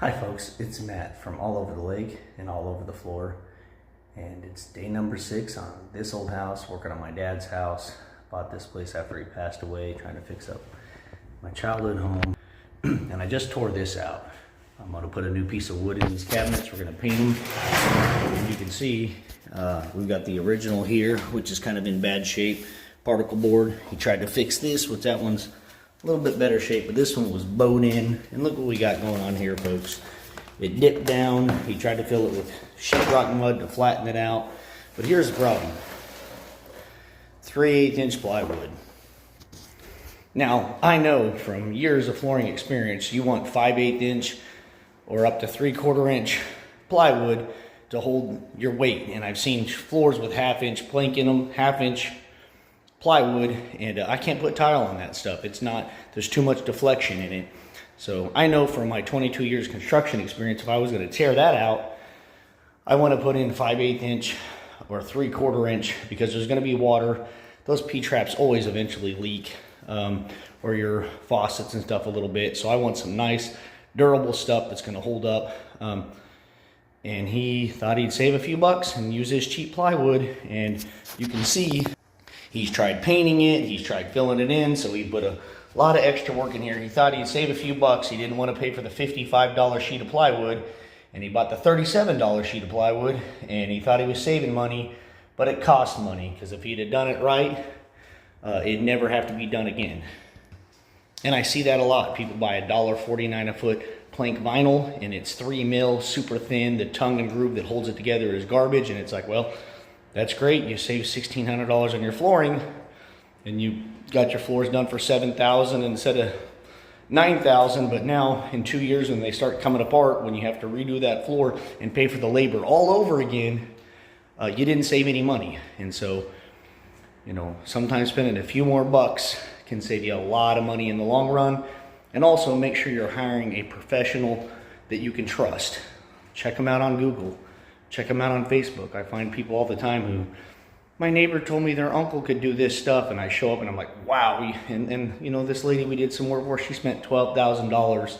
Hi folks, it's Matt from all over the lake and all over the floor, and it's day number 6 on this old house, working on my dad's house. Bought this place after he passed away, trying to fix up my childhood home. And I just tore this out. I'm going to put a new piece of wood in these cabinets. We're going to paint them. And you can see we've got the original here, which is kind of in bad shape, particle board. He tried to fix this, which that one's a little bit better shape, but this one was bowed in. And look what we got going on here, folks. It dipped down. He tried to fill it with sheetrock mud to flatten it out. But here's the problem. 3/8 inch plywood. Now, I know from years of flooring experience, you want 5/8 inch or up to 3/4 inch plywood to hold your weight. And I've seen floors with 1/2 inch plank in them, 1/2 inch plywood, and I can't put tile on that stuff. It's not, there's too much deflection in it. So I know from my 22 years construction experience, if I was going to tear that out, I want to put in 5/8 inch or 3/4 inch, because there's going to be water. Those P-traps always eventually leak, or your faucets and stuff a little bit. So I want some nice durable stuff that's going to hold up. And he thought he'd save a few bucks and use his cheap plywood, and you can see he's tried painting it, he's tried filling it in, so he put a lot of extra work in here. He thought he'd save a few bucks. He didn't want to pay for the $55 sheet of plywood, and he bought the $37 sheet of plywood, and he thought he was saving money, but it cost money, because if he'd have done it right, it'd never have to be done again. And I see that a lot. People buy $1.49 a foot plank vinyl, and it's 3 mil, super thin. The tongue and groove that holds it together is garbage, and it's like, well, that's great. You save $1,600 on your flooring, and you got your floors done for $7,000 instead of $9,000. But now in 2 years, when they start coming apart, when you have to redo that floor and pay for the labor all over again, you didn't save any money. And so, you know, sometimes spending a few more bucks can save you a lot of money in the long run. And also make sure you're hiring a professional that you can trust. Check them out on Google. Check them out on Facebook. I find people all the time who, my neighbor told me their uncle could do this stuff, and I show up and I'm like, wow. And you know, this lady we did some work for, she spent $12,000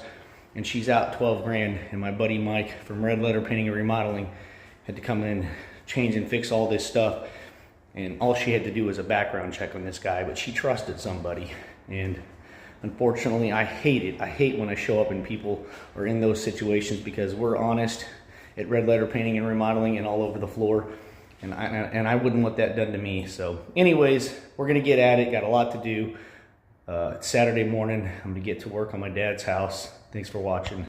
and she's out 12 grand. And my buddy Mike from Red Letter Painting and Remodeling had to come in, change and fix all this stuff. And all she had to do was a background check on this guy, but she trusted somebody. And unfortunately, I hate it. I hate when I show up and people are in those situations, because we're honest at Red Letter Painting and Remodeling and all over the floor. And I wouldn't want that done to me. So anyways, we're going to get at it. Got a lot to do. It's Saturday morning. I'm going to get to work on my dad's house. Thanks for watching.